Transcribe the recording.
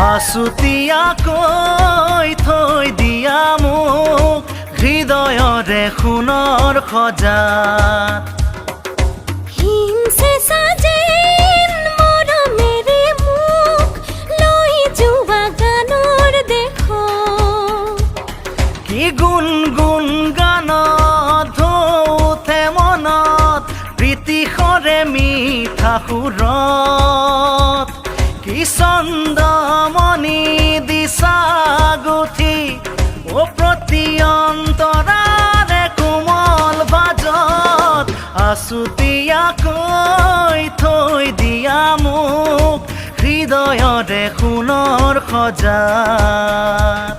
আছুতীয়াকৈ থৈ দিয়া মোক হৃদয়ৰে সোণৰ সজাত কি গুণ গুণ গানত ধৌতে মনত প্ৰীতিশৰে মিঠা সুৰত কি চন্দমণি দিছা গুঠি অ প্ৰতি অন্তৰাৰে কোমল বাজত আছুতীয়াকৈ থৈ দিয়া মোক হৃদয়ৰে সোণৰ সজাত